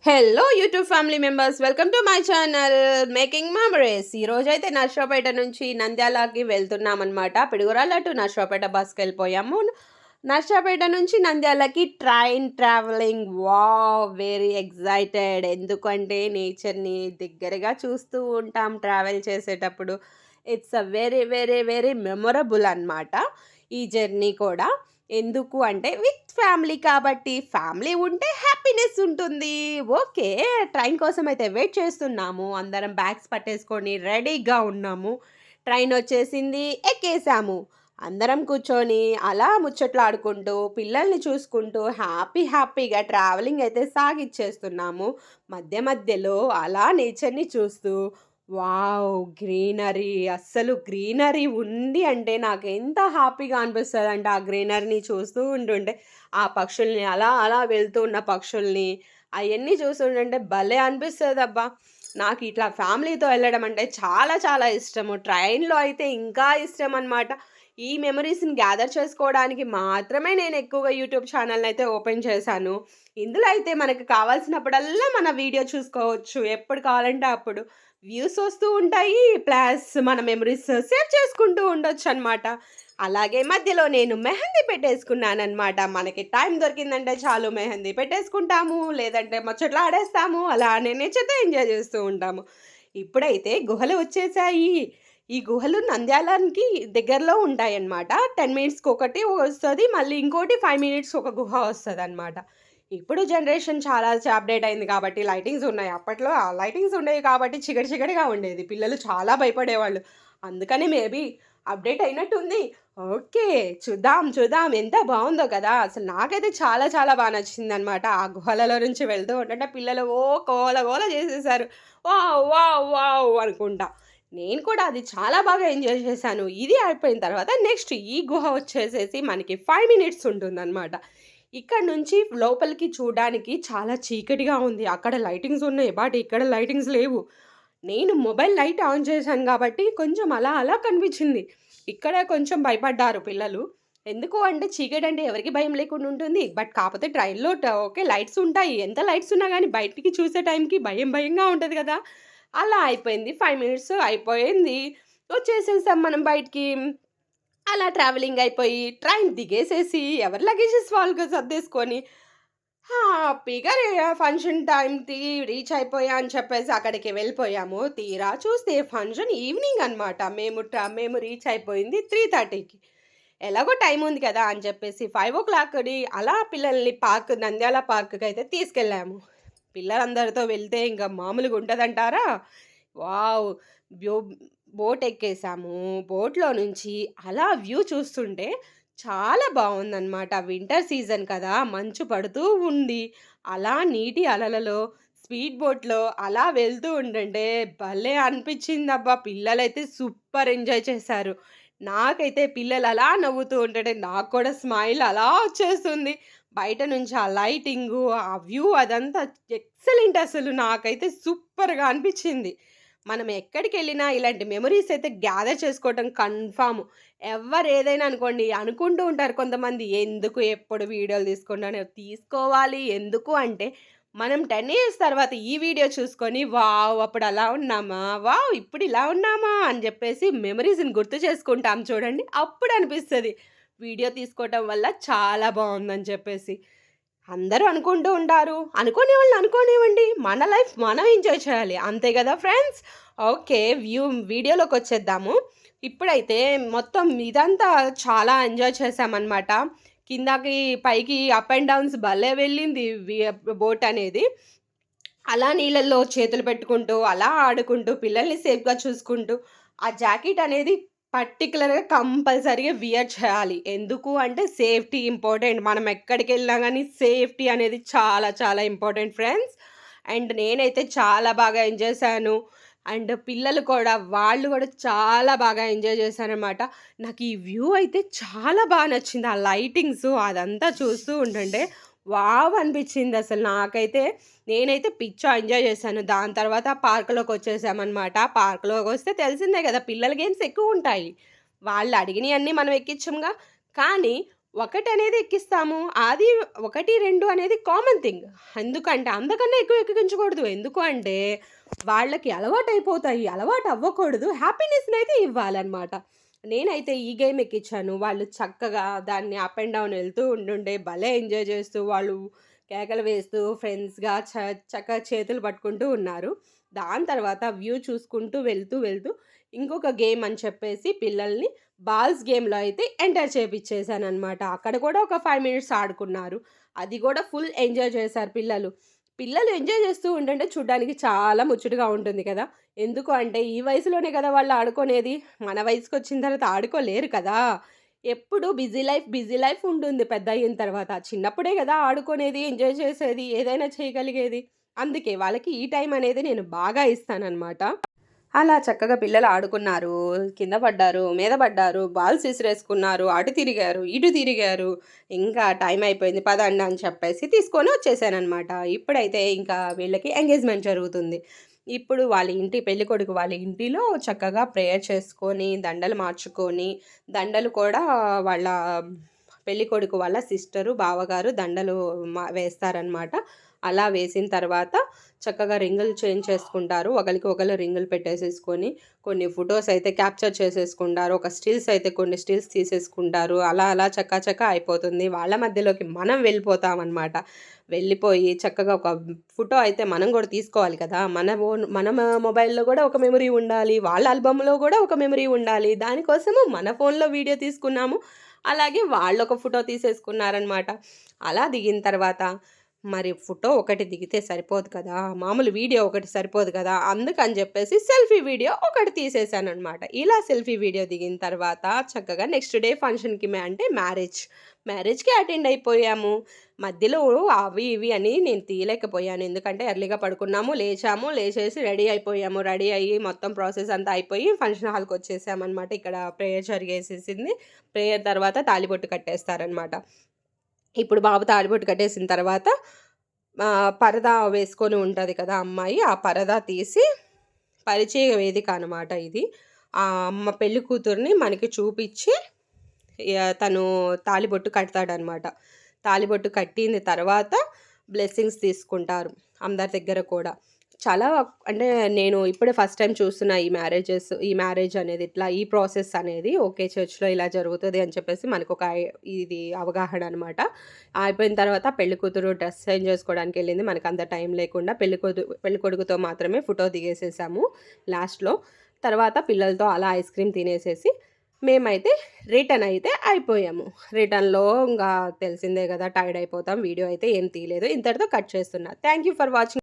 Hello YouTube family members, welcome to my channel making memories. ఈరోజైతే నర్సరావుపేట నుంచి నంద్యాలకి వెళ్తున్నామన్నమాట. Piduguralla to Narasaraopet బస్కి వెళ్ళిపోయాము. నర్సరావుపేట నుంచి నంద్యాలకి ట్రైన్ ట్రావెలింగ్. Very excited. ఎందుకంటే నేచర్ని దగ్గరగా చూస్తూ ఉంటాం ట్రావెల్ చేసేటప్పుడు. It's a very very very memorable అన్నమాట ఈ జర్నీ కూడా. ఎందుకు అంటే విత్ ఫ్యామిలీ కాబట్టి. ఫ్యామిలీ ఉంటే హ్యాపీనెస్ ఉంటుంది. ఓకే. ట్రైన్ కోసం అయితే వెయిట్ చేస్తున్నాము. అందరం బ్యాగ్స్ పట్టేసుకొని రెడీగా ఉన్నాము. ట్రైన్ వచ్చేసింది, ఎక్కేసాము. అందరం కూర్చొని అలా ముచ్చట్లాడుకుంటూ, పిల్లల్ని చూసుకుంటూ హ్యాపీగా ట్రావెలింగ్ అయితే సాగిచ్చేస్తున్నాము. మధ్య మధ్యలో అలా నేచర్‌ని చూస్తూ గ్రీనరీ, అస్సలు గ్రీనరీ ఉంది అంటే నాకెంత హ్యాపీగా అనిపిస్తదంటే, ఆ గ్రీనరీని చూస్తూ ఉంటుంటే, ఆ పక్షుల్ని అలా వెళ్తూ ఉన్న పక్షుల్ని అయన్నీ చూస్తుంటుంటే భలే అనిపిస్తదబ్బా! నాకు ఇట్లా ఫ్యామిలీతో ఎళ్ళడం అంటే చాలా చాలా ఇష్టము. ట్రైన్‌లో అయితే ఇంకా ఇష్టమనమాట. ఈ మెమోరీస్‌ని గ్యాదర్ చేసుకోవడానికి మాత్రమే నేను ఎక్కువగా యూట్యూబ్ ఛానెల్‌నయితే ఓపెన్ చేశాను. ఇందులో అయితే మనకు కావాల్సినప్పుడల్లా మన వీడియో చూసుకోవచ్చు. ఎప్పుడు కావాలంటే అప్పుడు. వ్యూస్ వస్తూ ఉంటాయి. ప్లస్ మన మెమరీస్ సేవ్ చేసుకుంటూ ఉండొచ్చనమాట. అలాగే మధ్యలో నేను మెహందీ పెట్టేసుకున్నాననమాట. మనకి టైం దొరికిందంటే చాలు మెహందీ పెట్టేసుకుంటాము. లేదంటే ముచ్చట్లాడేస్తాము. అలానే నేచర్‌తో ఎంజాయ్ చేస్తూ ఉంటాము. ఇప్పుడైతే గుహలు వచ్చేసాయి. ఈ గుహలు నంద్యాలకి దగ్గరలో ఉంటాయన్నమాట. 10 మినిట్స్‌కొకటి వస్తది. మళ్ళీ ఇంకోటి 5 మినిట్స్‌కి ఒక గుహ వస్తదనమాట. ఇప్పుడు జనరేషన్ చాలా అప్‌డేట్ అయింది కాబట్టి లైటింగ్స్ ఉన్నాయి. అప్పట్లో ఆ లైటింగ్స్ ఉండేవి కాబట్టి చీకటిగా ఉండేది. పిల్లలు చాలా భయపడేవాళ్ళు. అందుకని మేబీ అప్‌డేట్ అయినట్టుంది. ఓకే. చూద్దాం. ఎంత బావుందో కదా! అసలు నాకైతే చాలా చాలా బా నచ్చిందనమాట. ఆ గుహలలో నుంచి వెళ్తూ ఉంటుంటే పిల్లలు గోల చేసేసారు. వావ్ అనుకుంటా. నేను కూడా అది చాలా బాగా ఎంజాయ్ చేశాను. ఇది అయిపోయిన తర్వాత నెక్స్ట్ ఈ గుహ వచ్చేసేసి మనకి 5 మినిట్స్ ఉంటుందనమాట. ఇక్కడ నుంచి లోపలికి చూడడానికి చాలా చీకటిగా ఉంది. అక్కడ లైటింగ్స్ ఉన్నాయి. బట్ ఇక్కడ లైటింగ్స్ లేవు. నేను మొబైల్ లైట్ ఆన్ చేశాను కాబట్టి కొంచెం అలా కనిపించింది. ఇక్కడ కొంచెం భయపడ్డారు పిల్లలు. ఎందుకు అంటే చీకటంటే ఎవరికీ భయం లేకుండా ఉంటుంది. బట్ కాపోతే ట్రైన్‌లో ఓకే. లైట్స్ ఉంటాయి. ఎంత లైట్స్ ఉన్నా గానీ బయటికి చూసే టైంకి భయంగా ఉంటది గదా! అలా అయిపోయింది. 5 మినిట్స్ అయిపోయింది. వచ్చేసేసాం మనం బయటికి. అలా ట్రావెలింగ్ అయిపోయి, ట్రైన్ దిగేసేసి, ఎవరి లగేజెస్ వాళ్ళకి సర్దేసుకొని, హ్యాపీగా ఫంక్షన్ టైంకి రీచ్ అయిపోయా అని చెప్పేసి అక్కడికి వెళ్ళిపోయాము. తీరా చూస్తే ఫంక్షన్ ఈవినింగ్ అనమాట. మేము రీచ్ అయిపోయింది 3:30కి. ఎలాగో టైం ఉంది కదా అని చెప్పేసి 5:00కి అలా పిల్లల్ని నంద్యాల పార్క్‌కయితే తీసుకెళ్ళాము. పిల్లలందరితో వెళ్తే ఇంక మామూలుగా ఉంటదంటారా? వావ్! బ్యో బోట్ ఎక్కేసాము. బోట్‌లో నుంచి అలా వ్యూ చూస్తుంటే చాలా బావుందనమాట. వింటర్ సీజన్ కదా! మంచు పడుతూ ఉంది. అలా నీటి అలలలో స్పీడ్ బోట్‌లో అలా వెళ్తూ ఉంటుంటే భలే అనిపించిందబ్బా! పిల్లలైతే సూపర్ ఎంజాయ్ చేశారు. నాకైతే పిల్లలు అలా నవ్వుతూ ఉంటుంటే నాకు కూడా స్మైల్ అలా వచ్చేస్తుంది. బయట నుంచి ఆ లైటింగు, ఆ వ్యూ అదంతా ఎక్సలెంట్ అసలు. నాకైతే సూపర్‌గా అనిపించింది. మనం ఎక్కడికెళ్ళినా ఇలాంటి మెమోరీస్ అయితే గ్యాదర్ చేసుకోవటం కన్ఫర్మ్. ఎవ్వరేదైనా అనుకోండి, అనుకుంటూ ఉంటారు కొంతమంది, ఎందుకు ఎప్పుడు వీడియోలు తీసుకుంటానే తీసుకోవాలి. ఎందుకు అంటే, మనం 10 ఇయర్స్ తర్వాత ఈ వీడియో చూసుకొని, అప్పుడు అలా ఉన్నామా? ఇప్పుడు ఇలా ఉన్నామా? అని జెప్పేసి మెమోరీస్‌ని గుర్తు చేసుకుంటాం చూడండి. అప్పుడు అనిపిస్తది. వీడియో తీసుకోవటం వల్ల చాలా బావుందని చెప్పేసి. అందరూ అనుకుంటూ ఉంటారు. అనుకోనివాళ్ళు అనుకోనివ్వండి. మన లైఫ్ మనం ఎంజాయ్ చేయాలి. అంతే గదా ఫ్రెండ్స్! ఓకే. వీడియోలోకొచ్చేద్దాము. ఇప్పుడైతే మొత్తం ఇదంతా చాలా ఎంజాయ్ చేశామనమాట. కిందకి, పైకి అప్ అండ్ డౌన్స్ భలే వెళ్ళింది బోట్ అనేది. అలా నీళ్ళల్లో చేతులు పెట్టుకుంటూ, అలా ఆడుకుంటూ, పిల్లల్ని సేఫ్‌గా చూసుకుంటూ, ఆ జాకెట్ అనేది పర్టిక్యులర్‌గా కంపల్సరీగా వియర్ చేయాలి. ఎందుకు అంటే సేఫ్టీ ఇంపార్టెంట్. మనం ఎక్కడికెళ్ళినా గానీ సేఫ్టీ అనేది చాలా చాలా ఇంపార్టెంట్ ఫ్రెండ్స్. అండ్ నేనైతే చాలా బాగా ఎంజాయ్ చేశాను. అండ్ పిల్లలు కూడా వాళ్ళు గూడా చాలా బాగా ఎంజాయ్ చేశారనమాట. నాకు ఈ వ్యూ అయితే చాలా నచ్చింది. ఆ లైటింగ్సు అదంతా చూస్తూ ఉంటుంటే అనిపించిందసలు నాకైతే. నేనైతే ఎంజాయ్ చేశాను. దాని తర్వాత పార్క్‌లోకొచ్చేసామనమాట. పార్క్‌లోకొస్తే తెలిసిందే గదా! పిల్లల గేమ్స్ ఎక్కువుంటాయి. వాళ్ళు అడిగినయన్నీ మనం ఎక్కిచ్చంగా. కానీ ఒకటనేది ఎక్కిస్తాము. అది 1, 2 అనేది కామన్ థింగ్. ఎందుకంటే అంతకన్నా ఎక్కువ ఎక్కించకూడదు. ఎందుకు అంటే వాళ్ళకి అలవాటయిపోతాయి. అలవాటు అవ్వకూడదు. హ్యాపీనెస్‌నయితే ఇవ్వాలనమాట. నేనైతే ఈ గేమ్ ఎక్కిచ్చాను. వాళ్ళు చక్కగా దాన్ని అప్ అండ్ డౌన్ ఎళ్తూ ఉండుండే భలే ఎంజాయ్ చేస్తూ వాళ్ళు కేకలు వేస్తూ ఫ్రెండ్స్‌గా చక్కగా చేతులు పట్టుకుంటూ ఉన్నారు. దాని తర్వాత వ్యూ చూసుకుంటూ వెళ్తూ ఇంకొక గేమ్ అని చెప్పేసి పిల్లల్ని బాల్స్ గేమ్‌లో అయితే ఎంటర్ చేపిచ్చేసాననమాట. అక్కడ కూడా ఒక 5 మినిట్స్ ఆడుకున్నారు. అది కూడా ఫుల్ ఎంజాయ్ చేశారు పిల్లలు. పిల్లలు ఎంజాయ్ చేస్తూ ఉంటుంటే చూడ్డానికి చాలా ముచ్చటగా ఉంటుంది కదా! ఎందుకు అంటే ఈ వయసులోనే కదా వాళ్ళు ఆడుకునేది. మన వయసుకొచ్చిన తర్వాత ఆడుకోలేరు కదా! ఎప్పుడు బిజీ లైఫ్ ఉంటుంది పెద్దయిన తర్వాత. చిన్నప్పుడే కదా ఆడుకునేది, ఎంజాయ్ చేసేది, ఏదైనా చేయగలిగేది. అందుకే వాళ్ళకి ఈ టైం అనేది నేను బాగా ఇస్తాననమాట. అలా చక్కగా పిల్లలు ఆడుకున్నారు. కింద పడ్డారు, మీద పడ్డారు, బాల్స్ విసిరేసుకున్నారు, అటు తిరిగారు, ఇటు తిరిగారు. ఇంకా టైం అయిపోయింది పదండి అని చెప్పేసి తీసుకొని వచ్చేసాననమాట. ఇప్పుడైతే ఇంకా వీళ్ళకి ఎంగేజ్‌మెంట్ జరుగుతుంది. ఇప్పుడు వాళ్ళ ఇంటి పెళ్ళికొడుకు వాళ్ళ ఇంటిలో చక్కగా ప్రేయర్ చేసుకొని, దండలు మార్చుకొని, దండలు కూడా వాళ్ళ పెళ్ళికొడుకు వాళ్ళ సిస్టరు, బావగారు దండలు వేస్తారనమాట. అలా వేసిన తర్వాత చక్కగా రింగులు చేంజ్ చేసుకుంటారు. ఒకళ్ళకి ఒకళ్ళు రింగులు పెట్టేసేసుకొని, కొన్ని ఫోటోస్ అయితే క్యాప్చర్ చేసేసుకుంటారు. ఒక స్టిల్స్ అయితే కొన్ని స్టిల్స్ తీసేసుకుంటారు. అలా చకా అయిపోతుంది. వాళ్ళ మధ్యలోకి మనం వెళ్ళిపోతామనమాట. వెళ్ళిపోయి చక్కగా ఒక ఫోటో అయితే మనం గూడా తీసుకోవాలి కదా! మన మొబైల్‌లో గూడా ఒక మెమరీ ఉండాలి. వాళ్ళ ఆల్బమ్‌లో గూడా ఒక మెమరీ ఉండాలి. దానికోసము మన ఫోన్‌లో వీడియో తీసుకున్నాము. అలాగే వాళ్ళొక ఫోటో తీసేసుకున్నారనమాట. అలా దిగిన తర్వాత మరి ఫోటో ఒకటి దిగితే సరిపోదు కదా! మామూలు వీడియో ఒకటి సరిపోదు కదా! అందుకని జెప్పేసి సెల్ఫీ వీడియో ఒకటి తీసేసాననమాట. ఇలా సెల్ఫీ వీడియో దిగిన తర్వాత చక్కగా నెక్స్ట్ డే ఫంక్షన్‌కి అంటే మ్యారేజ్‌కి అటెండ్ అయిపోయాము. మధ్యలో అవి ఇవి అని నేను తీయలేకపోయాను. ఎందుకంటే ఎర్లీగా పడుకున్నాము, లేచేసి రెడీ అయిపోయాము. రెడీ అయ్యి మొత్తం ప్రాసెస్ అంతా అయిపోయి ఫంక్షన్ హాల్‌కొచ్చేసామనమాట. ఇక్కడ ప్రేయర్ జరిగేసేసింది. ప్రేయర్ తర్వాత తాళిబొట్టు కట్టేస్తారనమాట. ఇప్పుడు బాబు తాళిబొట్టు కట్టేసిన తర్వాత పరదా వేసుకొని ఉంటది కదా అమ్మాయి. ఆ పరదా తీసి పరిచయ వేదిక అనమాట ఇది. ఆ అమ్మ పెళ్లి కూతురిని మనకి చూపిచ్చి తను తాళిబొట్టు కడతాడనమాట. తాళిబొట్టు కట్టిన తర్వాత బ్లెస్సింగ్స్ తీసుకుంటారు అందరి దగ్గర కూడా. చాలా అంటే నేను ఇప్పుడే ఫస్ట్ టైమ్ చూస్తున్నా ఈ మ్యారేజ్ అనేది ఇట్లా ఈ ప్రాసెస్ అనేది ఓకే. చర్చ్‌లో ఇలా జరుగుతది అని చెప్పేసి మనకొక ఇది అవగాహన అనమాట. అయిపోయిన తర్వాత పెళ్ళికూతురు డ్రెస్ చేంజ్ చేసుకోవడానికెళ్ళింది. మనకంత టైం లేకుండా పెళ్ళికొడుకుతో మాత్రమే ఫోటో దిగేసేసాము లాస్ట్‌లో. తర్వాత పిల్లలతో అలా ఐస్ క్రీమ్ తినేసేసి మేమైతే రిటర్న్ అయితే అయిపోయాము. రిటర్న్‌లో ఇంగా తెలిసిందే గదా! టైర్డ్ అయిపోతాం. వీడియో అయితే ఏం తీయలేదు. ఇంతటితో కట్ చేస్తున్నా. Thank you for watching.